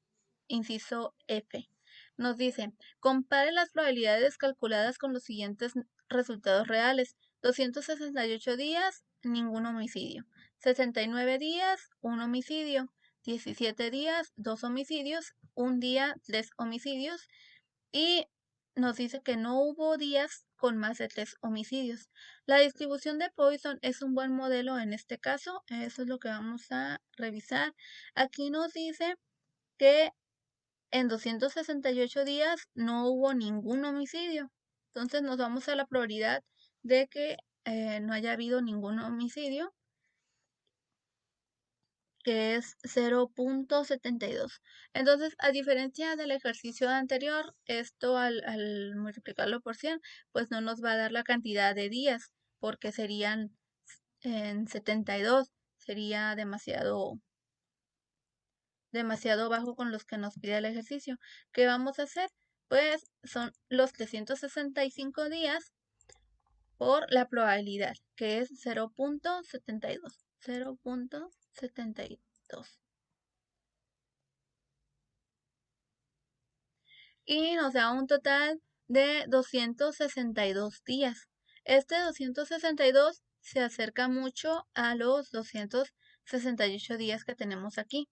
inciso F. Nos dice, compare las probabilidades calculadas con los siguientes resultados reales. 268 días, ningún homicidio. 69 días, un homicidio. 17 días, 2 homicidios. Un día, 3 homicidios. Y nos dice que no hubo días con más de 3 homicidios. La distribución de Poisson es un buen modelo en este caso. Eso es lo que vamos a revisar. Aquí nos dice que en 268 días no hubo ningún homicidio. Entonces nos vamos a la probabilidad de que no haya habido ningún homicidio, que es 0.72. Entonces, a diferencia del ejercicio anterior, esto al multiplicarlo por 100, pues no nos va a dar la cantidad de días, porque serían en 72, sería demasiado bajo con los que nos pide el ejercicio. ¿Qué vamos a hacer? Pues son los 365 días por la probabilidad, que es 0.72. 0.72. Y nos da un total de 262 días. Este 262 se acerca mucho a los 268 días que tenemos aquí.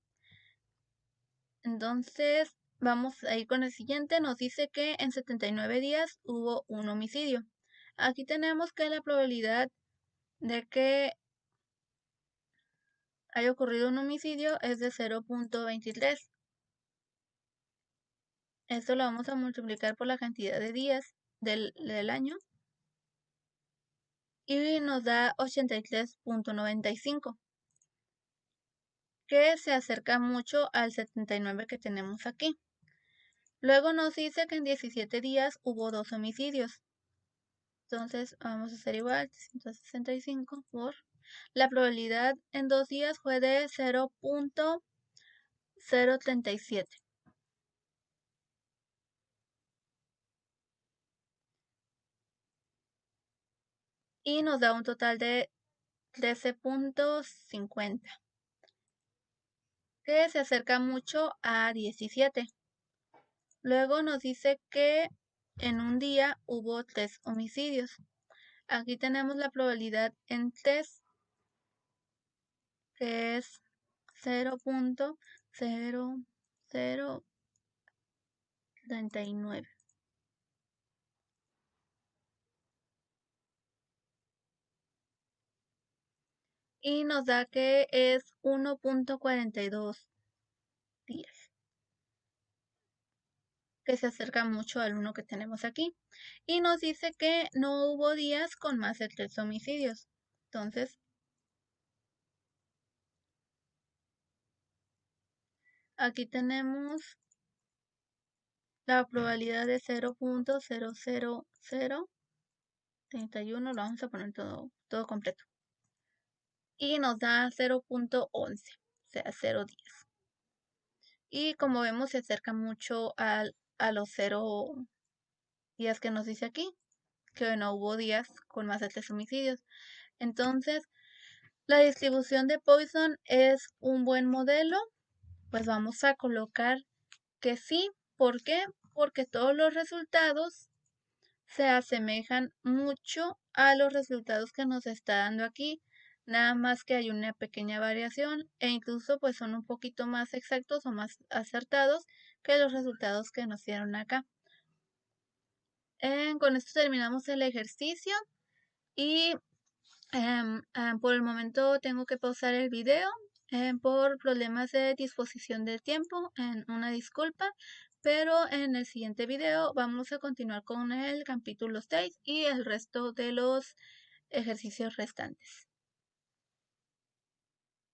Entonces, vamos a ir con el siguiente. Nos dice que en 79 días hubo un homicidio. Aquí tenemos que la probabilidad de que haya ocurrido un homicidio es de 0.23. Esto lo vamos a multiplicar por la cantidad de días del año y nos da 83.95, que se acerca mucho al 79 que tenemos aquí. Luego nos dice que en 17 días hubo 2 homicidios. Entonces vamos a hacer igual, 365 por... La probabilidad en 2 días fue de 0.037. Y nos da un total de 13.50, que se acerca mucho a 17. Luego nos dice que en un día hubo 3 homicidios. Aquí tenemos la probabilidad en 3, que es 0.0039. Y nos da que es 1.42 días, que se acerca mucho al 1 que tenemos aquí. Y nos dice que no hubo días con más de 3 homicidios. Entonces, aquí tenemos la probabilidad de 0.00031, lo vamos a poner todo completo. Y nos da 0.11, o sea, 0 días. Y como vemos, se acerca mucho a los 0 días que nos dice aquí, que no hubo días con más de 3 homicidios. Entonces, la distribución de Poisson es un buen modelo. Pues vamos a colocar que sí. ¿Por qué? Porque todos los resultados se asemejan mucho a los resultados que nos está dando aquí, nada más que hay una pequeña variación e incluso pues son un poquito más exactos o más acertados que los resultados que nos dieron acá. Con esto terminamos el ejercicio y por el momento tengo que pausar el video por problemas de disposición de tiempo. Una disculpa, pero en el siguiente video vamos a continuar con el capítulo 6 y el resto de los ejercicios restantes.